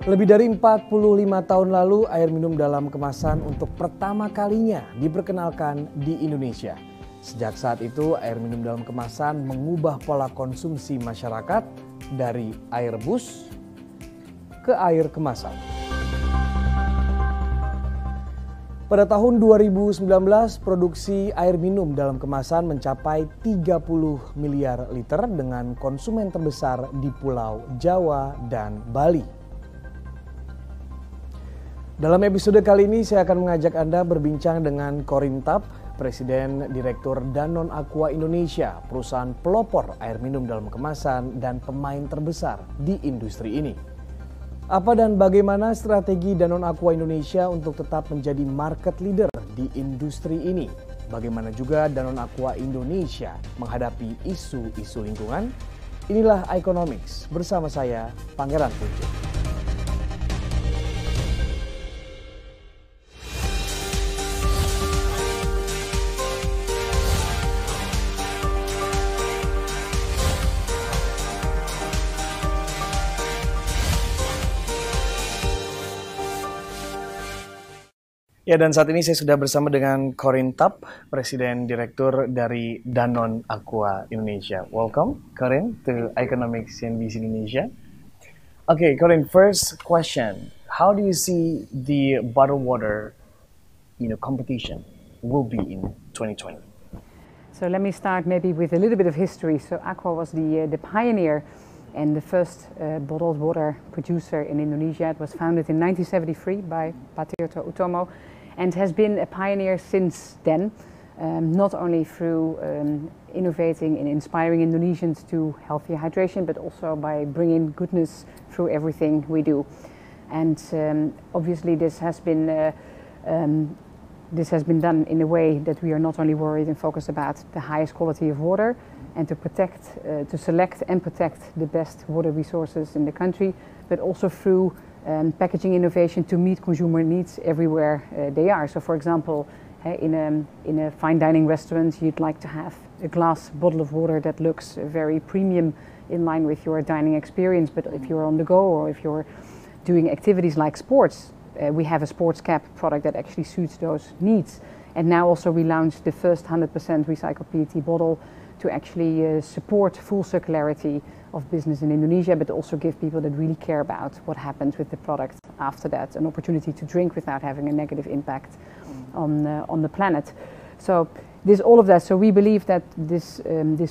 Lebih dari 45 tahun lalu, air minum dalam kemasan untuk pertama kalinya diperkenalkan di Indonesia. Sejak saat itu, air minum dalam kemasan mengubah pola konsumsi masyarakat dari air bus ke air kemasan. Pada tahun 2019, produksi air minum dalam kemasan mencapai 30 miliar liter dengan konsumen terbesar di Pulau Jawa dan Bali. Dalam episode kali ini saya akan mengajak Anda berbincang dengan Corin Tap, Presiden Direktur Danone Aqua Indonesia, perusahaan pelopor air minum dalam kemasan dan pemain terbesar di industri ini. Apa dan bagaimana strategi Danone Aqua Indonesia untuk tetap menjadi market leader di industri ini? Bagaimana juga Danone Aqua Indonesia menghadapi isu-isu lingkungan? Inilah Economics bersama saya, Pangeran Punjul. Ya, dan saat ini saya sudah bersama dengan Corin Tap, Presiden Direktur dari Danone Aqua Indonesia. Welcome, Corin, to Economics CNBC Indonesia. Okay, Corin, first question. How do you see the bottled water, competition will be in 2020? So let me start maybe with a little bit of history. So Aqua was the pioneer and the first bottled water producer in Indonesia. It was founded in 1973 by Pak Tirto Utomo, and has been a pioneer since then, not only through innovating and inspiring Indonesians to healthy hydration, but also by bringing goodness through everything we do. And obviously this has been done in a way that we are not only worried and focused about the highest quality of water and to select and protect the best water resources in the country, but also through packaging innovation to meet consumer needs everywhere they are. So for example, in a fine dining restaurant, you'd like to have a glass bottle of water that looks very premium in line with your dining experience. But if you're on the go or if you're doing activities like sports, we have a sports cap product that actually suits those needs. And now also we launched the first 100% recycled PET bottle to actually support full circularity of business in Indonesia, but also give people that really care about what happens with the product after that an opportunity to drink without having a negative impact on the planet. So all of that. So we believe that this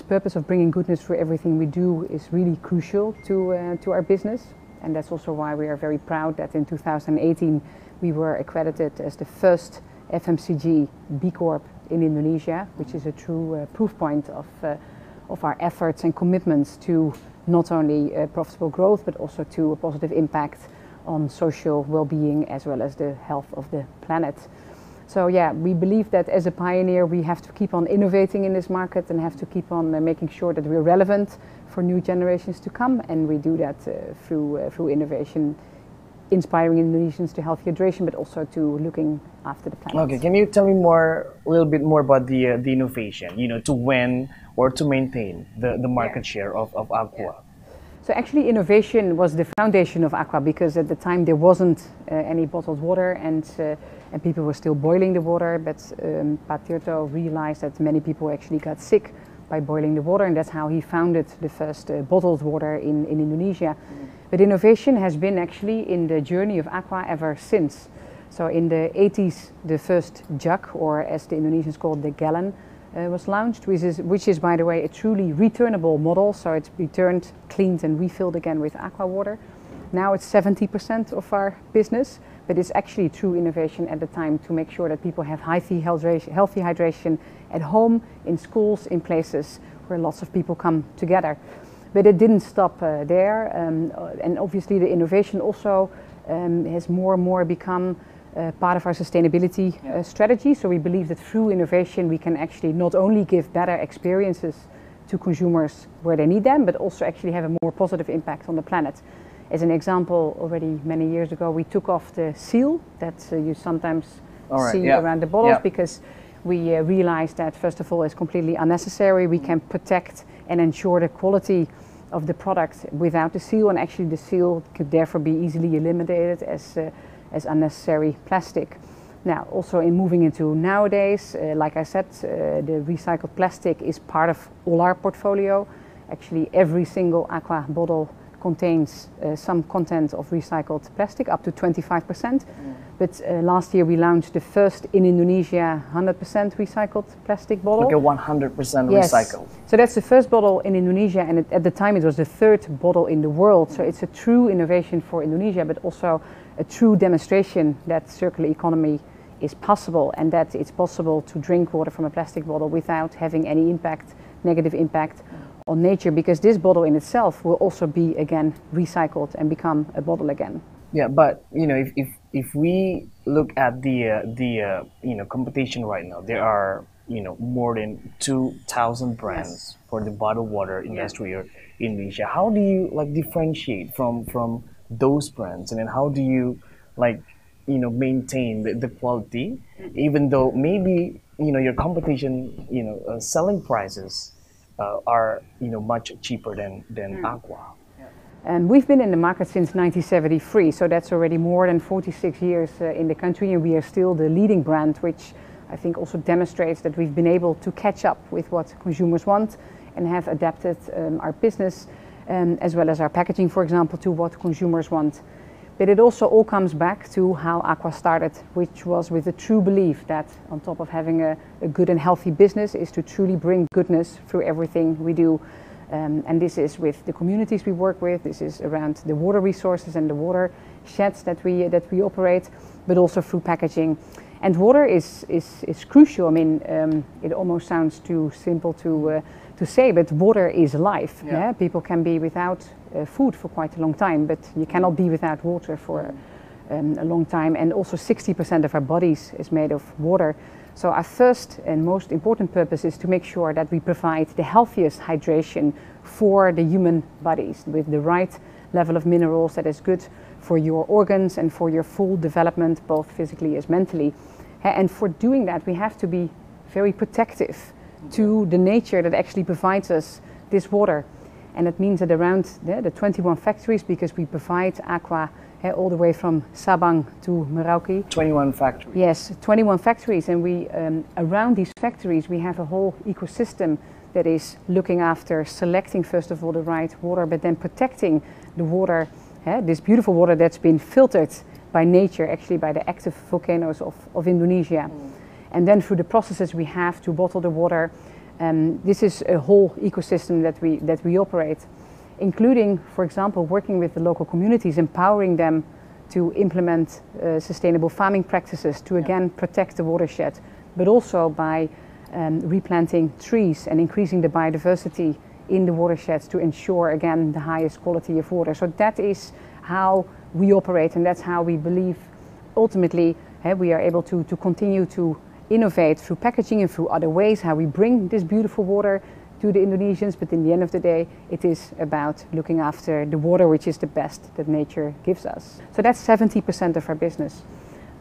purpose of bringing goodness through everything we do is really crucial to our business, and that's also why we are very proud that in 2018 we were accredited as the first FMCG B Corp in Indonesia, which is a true proof point of our efforts and commitments to not only profitable growth, but also to a positive impact on social well-being as well as the health of the planet. So yeah, we believe that as a pioneer we have to keep on innovating in this market and have to keep on making sure that we're relevant for new generations to come, and we do that through innovation, inspiring Indonesians to healthy hydration, but also to looking after the planet. Okay, can you tell me a little bit more about the innovation, to win or to maintain the market share of Aqua? Yeah. So actually innovation was the foundation of Aqua, because at the time there wasn't any bottled water, and people were still boiling the water, but Pak Tirto realized that many people actually got sick by boiling the water, and that's how he founded the first bottled water in Indonesia. But innovation has been actually in the journey of Aqua ever since. So in the 80s, the first jug, or as the Indonesians call it, the gallon, was launched, which is, by the way, a truly returnable model. So it's returned, cleaned and refilled again with Aqua water. Now it's 70% of our business, but it's actually true innovation at the time to make sure that people have healthy hydration at home, in schools, in places where lots of people come together. But it didn't stop there, and obviously the innovation also has more and more become part of our sustainability strategy. So we believe that through innovation we can actually not only give better experiences to consumers where they need them, but also actually have a more positive impact on the planet. As an example, already many years ago we took off the seal that you sometimes see around the bottles, because we realized that first of all it's completely unnecessary. We can protect and ensure the quality of the product without the seal, and actually the seal could therefore be easily eliminated as unnecessary plastic. Now, also in moving into nowadays, like I said, the recycled plastic is part of all our portfolio. Actually, every single aqua bottle contains some content of recycled plastic, up to 25%. But last year we launched the first in Indonesia 100% recycled plastic bottle. Okay, 100% Yes. recycled. So that's the first bottle in Indonesia, and at the time it was the third bottle in the world. So it's a true innovation for Indonesia, but also a true demonstration that circular economy is possible, and that it's possible to drink water from a plastic bottle without having any impact, negative impact on nature, because this bottle in itself will also be again recycled and become a bottle again. Yeah, but if we look at the competition right now, there are more than 2,000 brands for the bottled water industry in Indonesia. How do you differentiate from those brands, and then how do you maintain the quality, even though maybe your competition selling prices are much cheaper than Aqua? And we've been in the market since 1973, so that's already more than 46 years in the country, and we are still the leading brand, which I think also demonstrates that we've been able to catch up with what consumers want and have adapted our business as well as our packaging, for example, to what consumers want. But it also all comes back to how Aqua started, which was with a true belief that on top of having a good and healthy business is to truly bring goodness through everything we do. And this is with the communities we work with, this is around the water resources and the water sheds that we operate, but also through packaging. And water is crucial. I mean, it almost sounds too simple to say, but water is life. Yeah? People can be without food for quite a long time, but you cannot be without water for a long time. And also 60% of our bodies is made of water. So our first and most important purpose is to make sure that we provide the healthiest hydration for the human bodies with the right level of minerals that is good for your organs and for your full development, both physically as mentally. And for doing that, we have to be very protective to the nature that actually provides us this water. And that means that around the 21 factories, because we provide aqua all the way from Sabang to Merauke. 21 factories? Yes, 21 factories. And we around these factories, we have a whole ecosystem that is looking after selecting, first of all, the right water, but then protecting the water, this beautiful water that's been filtered by nature, actually by the active volcanoes of Indonesia. And then through the processes we have to bottle the water. This is a whole ecosystem that we operate, including, for example, working with the local communities, empowering them to implement sustainable farming practices to again protect the watershed, but also by replanting trees and increasing the biodiversity in the watersheds to ensure again the highest quality of water. So that is how we operate, and that's how we believe ultimately we are able to continue to innovate through packaging and through other ways, how we bring this beautiful water to the Indonesians. But in the end of the day, it is about looking after the water, which is the best that nature gives us. So that's 70% of our business.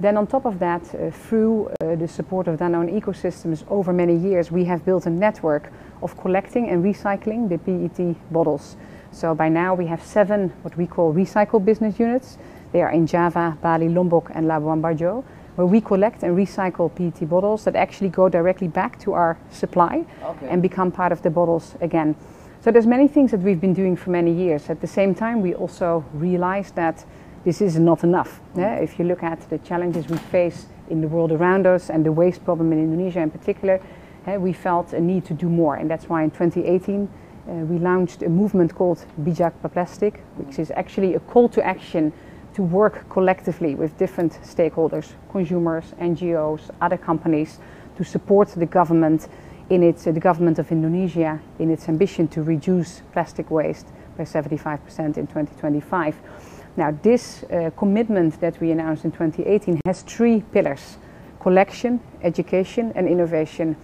Then on top of that, through the support of Danone Ecosystems over many years, we have built a network of collecting and recycling the PET bottles. So by now we have 7 what we call recycle business units. They are in Java, Bali, Lombok and Labuan Bajo, where we collect and recycle PET bottles that actually go directly back to our supply and become part of the bottles again. So there's many things that we've been doing for many years. At the same time, we also realized that this is not enough. If you look at the challenges we face in the world around us and the waste problem in Indonesia in particular, we felt a need to do more. And that's why in 2018 we launched a movement called Bijak Plastic, which is actually a call to action to work collectively with different stakeholders, consumers, NGOs, other companies, to support the government in the government of Indonesia in its ambition to reduce plastic waste by 75% in 2025. Now, this commitment that we announced in 2018 has 3 pillars: collection, education, and innovation.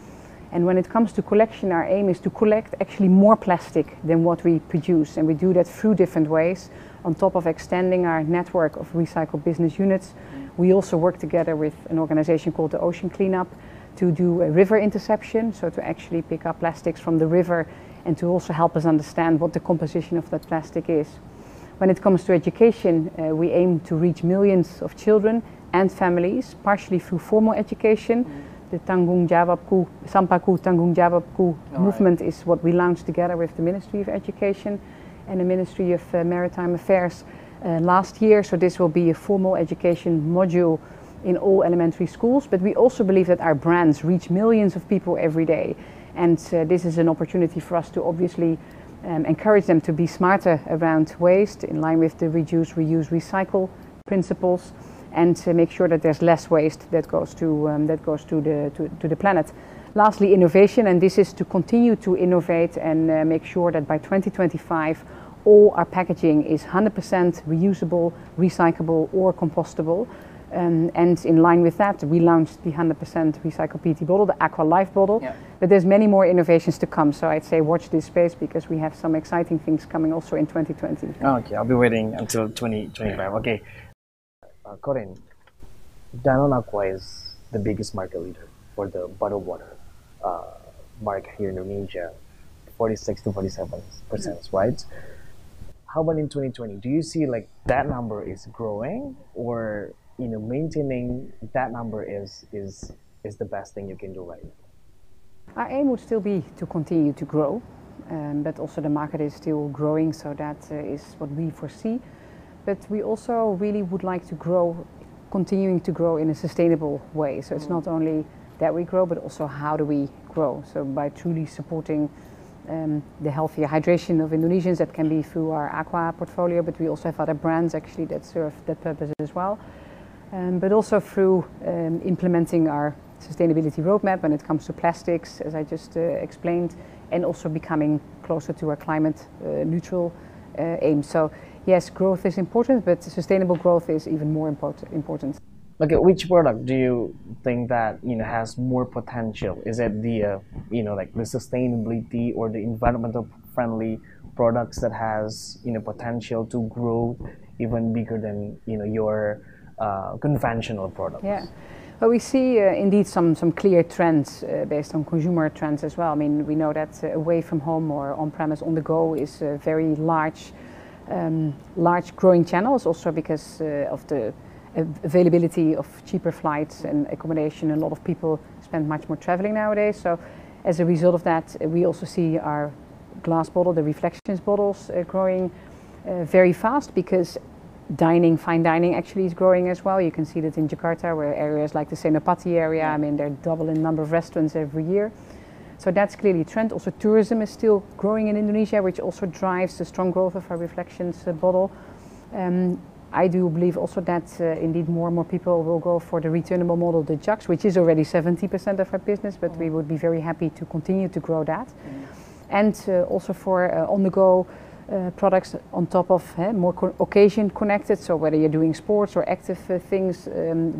And when it comes to collection, our aim is to collect actually more plastic than what we produce, and we do that through different ways. On top of extending our network of recycled business units, we also work together with an organization called the Ocean Cleanup to do a river interception, so to actually pick up plastics from the river and to also help us understand what the composition of that plastic is. When it comes to education, we aim to reach millions of children and families, partially through formal education. The Tanggung Jawabku, Sampaku Tanggung Jawabku movement is what we launched together with the Ministry of Education and the Ministry of Maritime Affairs last year. So this will be a formal education module in all elementary schools. But we also believe that our brands reach millions of people every day. And this is an opportunity for us to obviously encourage them to be smarter around waste in line with the reduce, reuse, recycle principles, and to make sure that there's less waste that goes to the planet. Lastly, innovation, and this is to continue to innovate and make sure that by 2025 all our packaging is 100% reusable, recyclable or compostable. And in line with that, we launched the 100% recycled PET bottle, the Aqua Life bottle. Yeah. But there's many more innovations to come, so I'd say watch this space because we have some exciting things coming also in 2020. Okay, I'll be waiting until 2025. Okay, Corinne, Danone Aqua is the biggest market leader for the bottled water market here in Indonesia, 46 to 47%, right? How about in 2020? Do you see like that number is growing, or maintaining that number is the best thing you can do right now? Our aim would still be to continue to grow, but also the market is still growing, so that is what we foresee. But we also really would like to grow, continuing to grow in a sustainable way. So it's not only that we grow, but also how do we grow. So by truly supporting the healthier hydration of Indonesians, that can be through our Aqua portfolio, but we also have other brands actually that serve that purpose as well. But also through implementing our sustainability roadmap when it comes to plastics, as I just explained, and also becoming closer to our climate neutral aim. So yes, growth is important, but sustainable growth is even more important. Okay, which product do you think that has more potential? Is it the like the sustainability or the environmental friendly products that has potential to grow even bigger than your conventional products? Yeah, well, we see indeed some clear trends based on consumer trends as well. I mean, we know that away from home or on-premise, on the go is a very large growing channels, also because of the availability of cheaper flights and accommodation. A lot of people spend much more traveling nowadays. So as a result of that, we also see our glass bottle, the Reflections bottles, growing very fast because fine dining actually is growing as well. You can see that in Jakarta, where areas like the Senopati area, I mean, they're double in number of restaurants every year. So that's clearly a trend. Also, tourism is still growing in Indonesia, which also drives the strong growth of our Reflections bottle. I do believe also that indeed more and more people will go for the returnable model, the jugs, which is already 70% of our business, but we would be very happy to continue to grow that. And also for on-the-go products on top of more occasion connected, so whether you're doing sports or active things,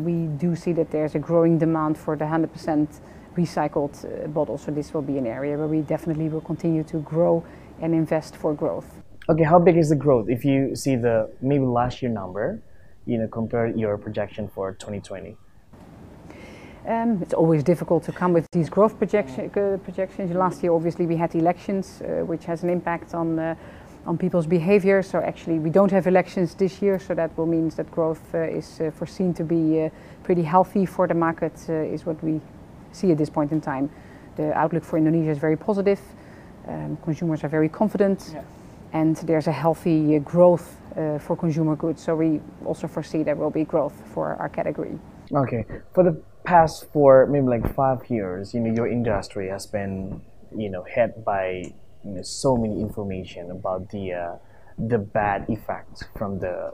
we do see that there's a growing demand for the 100% recycled bottles. So this will be an area where we definitely will continue to grow and invest for growth. Okay, how big is the growth? If you see the maybe last year number, compare your projection for 2020. It's always difficult to come with these growth projections. Last year, obviously, we had elections, which has an impact on people's behavior. So actually, we don't have elections this year, so that will mean that growth is foreseen to be pretty healthy for the market, is what we see at this point in time. The outlook for Indonesia is very positive. Consumers are very confident. Yeah. And there's a healthy growth for consumer goods. So we also foresee there will be growth for our category. Okay. For the past maybe like 5 years, your industry has been, hit by so many information about the bad effects from the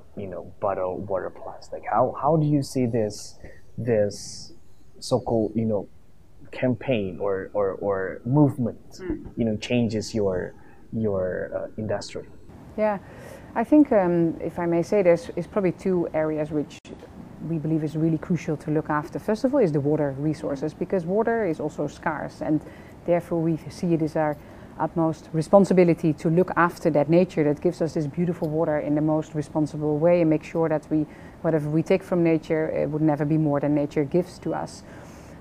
bottled water plastic. How do you see this so-called campaign or movement changes your industry? Yeah, I think if I may say, there's probably 2 areas which we believe is really crucial to look after. First of all is the water resources, because water is also scarce, and therefore we see it as our utmost responsibility to look after that nature that gives us this beautiful water in the most responsible way, and make sure that whatever we take from nature, it would never be more than nature gives to us.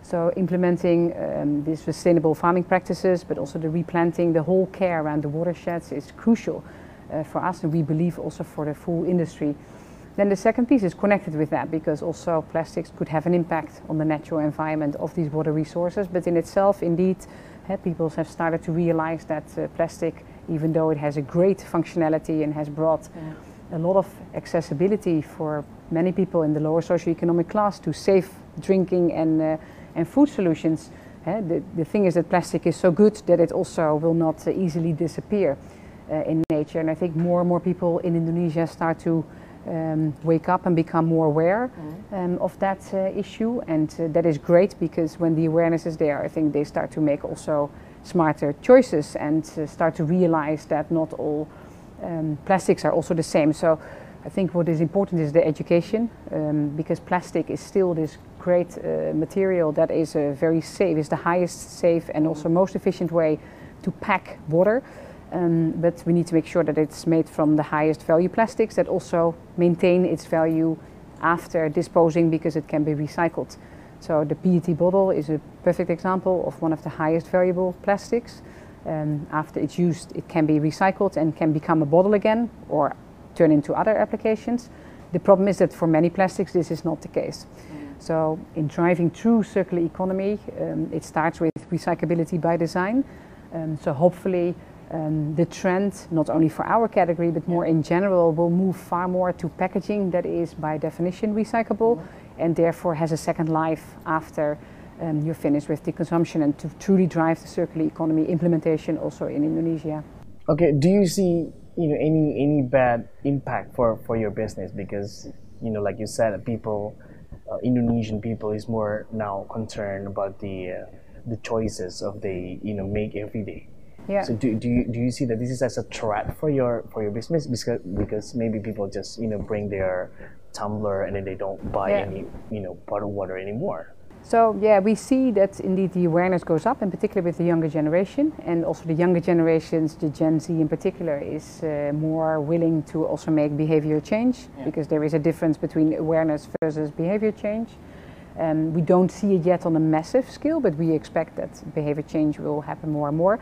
So implementing these sustainable farming practices, but also the replanting, the whole care around the watersheds is crucial for us, and we believe also for the full industry. Then the second piece is connected with that, because also plastics could have an impact on the natural environment of these water resources. But in itself, indeed, people have started to realize that plastic, even though it has a great functionality and has brought a lot of accessibility for many people in the lower socioeconomic class to safe drinking and food solutions, the thing is that plastic is so good that it also will not easily disappear in nature. And I think more and more people in Indonesia start to wake up and become more aware of that issue, and that is great, because when the awareness is there, I think they start to make also smarter choices and start to realize that not all plastics are also the same. So I think what is important is the education, because plastic is still this great material that is very safe, is the highest safe and also most efficient way to pack water. But we need to make sure that it's made from the highest value plastics that also maintain its value after disposing, because it can be recycled. So the PET bottle is a perfect example of one of the highest valuable plastics. After it's used, it can be recycled and can become a bottle again or turn into other applications. The problem is that for many plastics this is not the case. So in driving true circular economy, it starts with recyclability by design. So hopefully the trend, not only for our category but more in general, will move far more to packaging that is by definition recyclable and therefore has a second life after you're finished with the consumption, and to truly drive the circular economy implementation also in Indonesia. Okay, do you see any bad impact for your business? Because like you said, people, Indonesian people is more now concerned about the choices of they make every day. Yeah. So do you see that this is as a threat for your business, because maybe people just bring their tumbler and then they don't buy any bottled water anymore? So yeah, we see that indeed the awareness goes up, in particular with the younger generation, and also the younger generations, the Gen Z in particular, is more willing to also make behavior change, because there is a difference between awareness versus behavior change. We don't see it yet on a massive scale, but we expect that behavior change will happen more and more.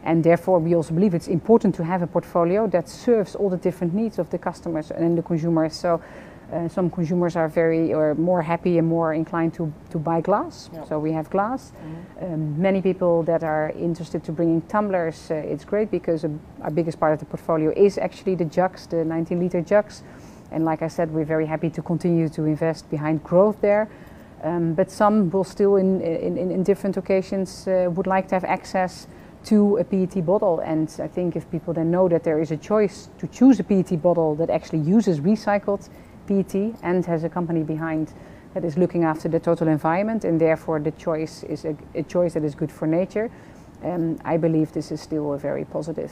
And therefore we also believe it's important to have a portfolio that serves all the different needs of the customers and the consumers. So some consumers are more happy and more inclined to buy glass. So we have glass. Many people that are interested to bringing tumblers, it's great, because our biggest part of the portfolio is actually the jugs, the 19-liter jugs. And like I said, we're very happy to continue to invest behind growth there. But some will still in different occasions would like to have access to a PET bottle, and I think if people then know that there is a choice to choose a PET bottle that actually uses recycled PET and has a company behind that is looking after the total environment, and therefore the choice is a choice that is good for nature, I believe this is still a very positive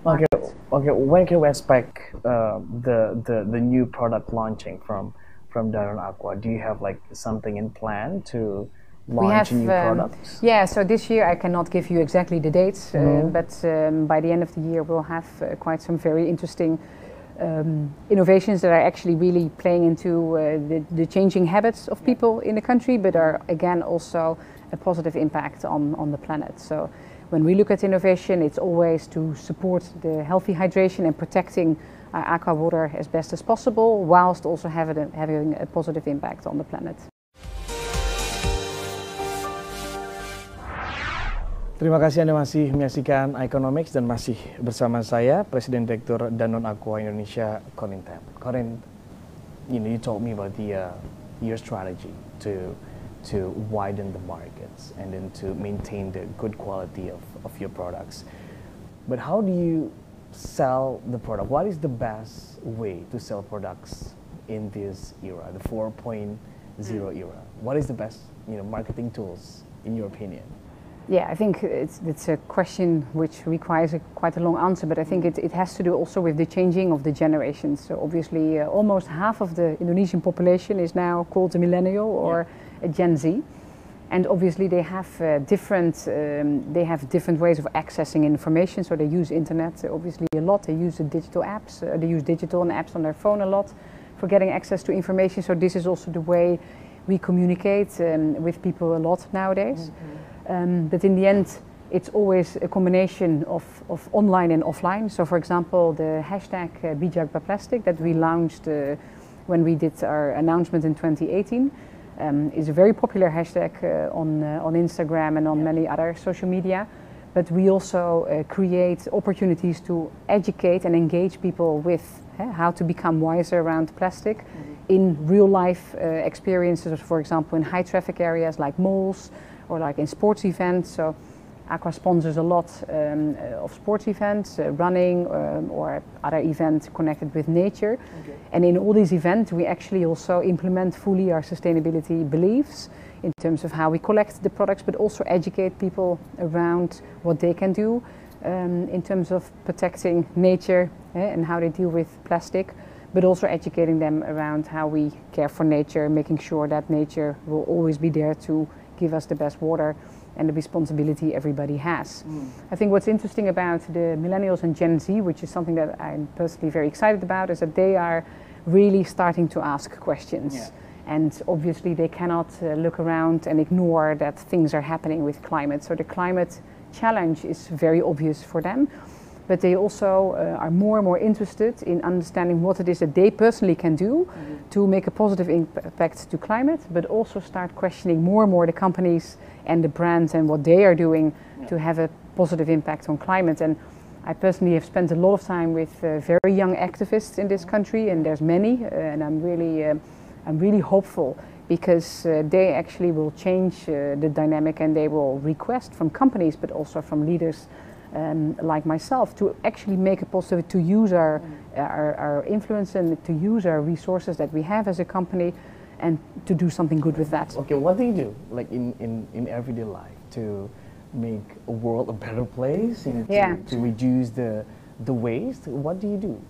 Okay, when can we expect the new product launching from Danone Aqua? Do you have like something in plan to launch new products? Yeah, so this year I cannot give you exactly the dates, but by the end of the year we'll have quite some very interesting innovations that are actually really playing into the changing habits of people in the country, but are again also a positive impact on the planet. So when we look at innovation, it's always to support the healthy hydration and protecting our aqua water as best as possible, whilst also having a positive impact on the planet. Terima kasih Anda masih menyaksikan Iconomics dan masih bersama saya, Presiden Direktur Danone Aqua Indonesia, Corin Tam. Corin, you told me about your strategy to widen the markets and then to maintain the good quality of your products. But how do you sell the product? What is the best way to sell products in this era, the 4.0 era? What is the best marketing tools in your opinion? Yeah, I think it's a question which requires quite a long answer, but I think it has to do also with the changing of the generations. So obviously almost half of the Indonesian population is now called a millennial or a Gen Z. And obviously they have different ways of accessing information. So they use internet obviously a lot. They use the digital apps. They use digital and apps on their phone a lot for getting access to information. So this is also the way We communicate with people a lot nowadays. But in the end, it's always a combination of online and offline. So for example, the hashtag Bijak Plastic that we launched when we did our announcement in 2018 is a very popular hashtag on Instagram and on many other social media. But we also create opportunities to educate and engage people with how to become wiser around plastic in real life experiences, for example, in high traffic areas like malls or like in sports events. So Aqua sponsors a lot of sports events, running or other events connected with nature. Okay. And in all these events, we actually also implement fully our sustainability beliefs in terms of how we collect the products, but also educate people around what they can do in terms of protecting nature and how they deal with plastic, but also educating them around how we care for nature, making sure that nature will always be there to give us the best water and the responsibility everybody has. I think what's interesting about the millennials and Gen Z, which is something that I'm personally very excited about, is that they are really starting to ask questions. Yeah. And obviously they cannot look around and ignore that things are happening with climate. So the climate challenge is very obvious for them, but they also are more and more interested in understanding what it is that they personally can do to make a positive impact to climate, but also start questioning more and more the companies and the brands and what they are doing to have a positive impact on climate. And I personally have spent a lot of time with very young activists in this country, and there's many, and I'm really hopeful because they actually will change the dynamic, and they will request from companies but also from leaders like myself to actually make it possible to use our influence and to use our resources that we have as a company and to do something good with that. Okay, what do you do like in everyday life to make a world a better place, to reduce the waste? What do you do?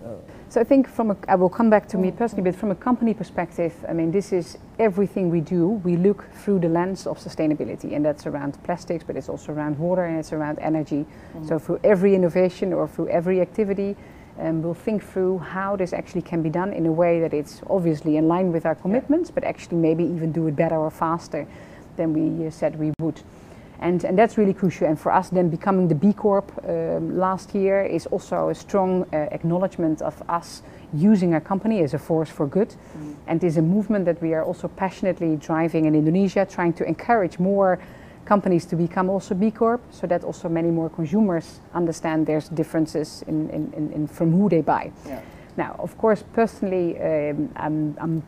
So I think I will come back to me personally, but from a company perspective, I mean, this is everything we do. We look through the lens of sustainability, and that's around plastics, but it's also around water and it's around energy. So through every innovation or through every activity, we'll think through how this actually can be done in a way that it's obviously in line with our commitments, but actually maybe even do it better or faster than we said we would. And that's really crucial. And for us then becoming the B Corp last year is also a strong acknowledgement of us using our company as a force for good. And is a movement that we are also passionately driving in Indonesia, trying to encourage more companies to become also B Corp, so that also many more consumers understand there's differences in from who they buy. Yeah. Now, of course, personally, I'm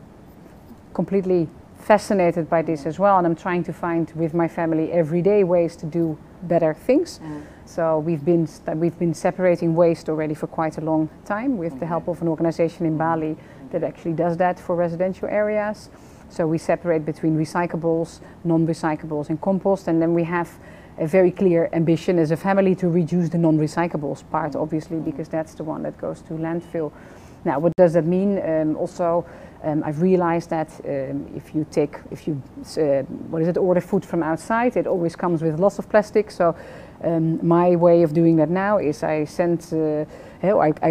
completely fascinated by this as well, and I'm trying to find with my family everyday ways to do better things. So we've been separating waste already for quite a long time with the help of an organization in Bali that actually does that for residential areas. So we separate between recyclables, non-recyclables and compost, and then we have a very clear ambition as a family to reduce the non-recyclables part, obviously, because that's the one that goes to landfill. Now, what does that mean? I've realized that if you order food from outside, it always comes with lots of plastic. So my way of doing that now is I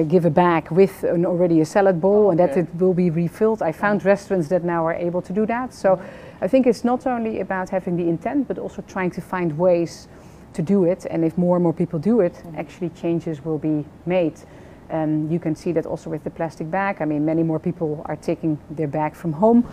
give a bag with already a salad bowl, and that it will be refilled. I found restaurants that now are able to do that. So I think it's not only about having the intent, but also trying to find ways to do it. And if more and more people do it, actually changes will be made. You can see that also with the plastic bag. I mean, many more people are taking their bag from home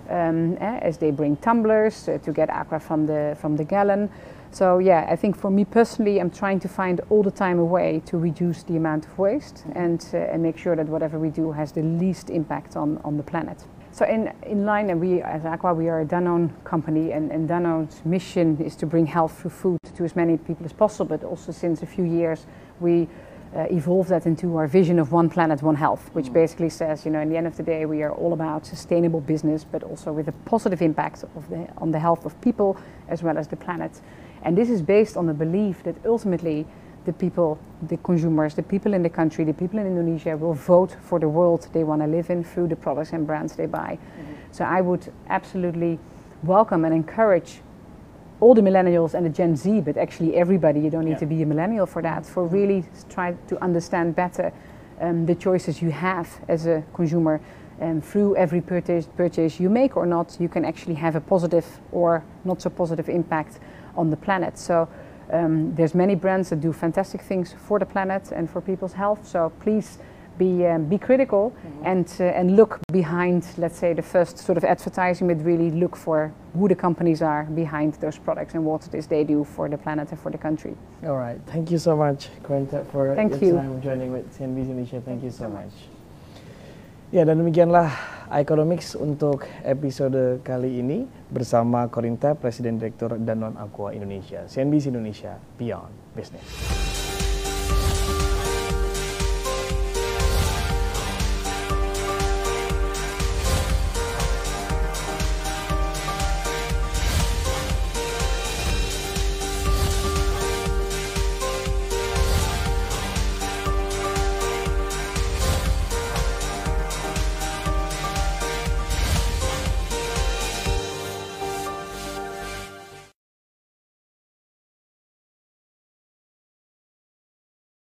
as they bring tumblers to get aqua from the gallon. So yeah, I think for me personally, I'm trying to find all the time a way to reduce the amount of waste and make sure that whatever we do has the least impact on the planet. So in line, and we as Aqua, we are a Danone company, and Danone's mission is to bring health through food to as many people as possible. But also since a few years, we evolve that into our vision of One Planet, One Health, which basically says, in the end of the day, we are all about sustainable business, but also with a positive impact on the health of people as well as the planet. And this is based on the belief that ultimately the people, the consumers, the people in the country, the people in Indonesia will vote for the world they want to live in through the products and brands they buy. So I would absolutely welcome and encourage all the millennials and the Gen Z, but actually everybody, you don't need to be a millennial for that, for really try to understand better the choices you have as a consumer through every purchase you make or not, you can actually have a positive or not so positive impact on the planet. So there's many brands that do fantastic things for the planet and for people's health. So please be critical and look behind, let's say, the first sort of advertising, but really look for who the companies are behind those products and what it is they do for the planet and for the country. All right, thank you so much, Corinthap, for Thank your you. time joining with CNBC Indonesia. Thank you so much. Ya, dan demikianlah Economics untuk episode kali ini bersama Corinthap, Presiden Direktur Danone Aqua Indonesia. CNBC Indonesia, Beyond Business.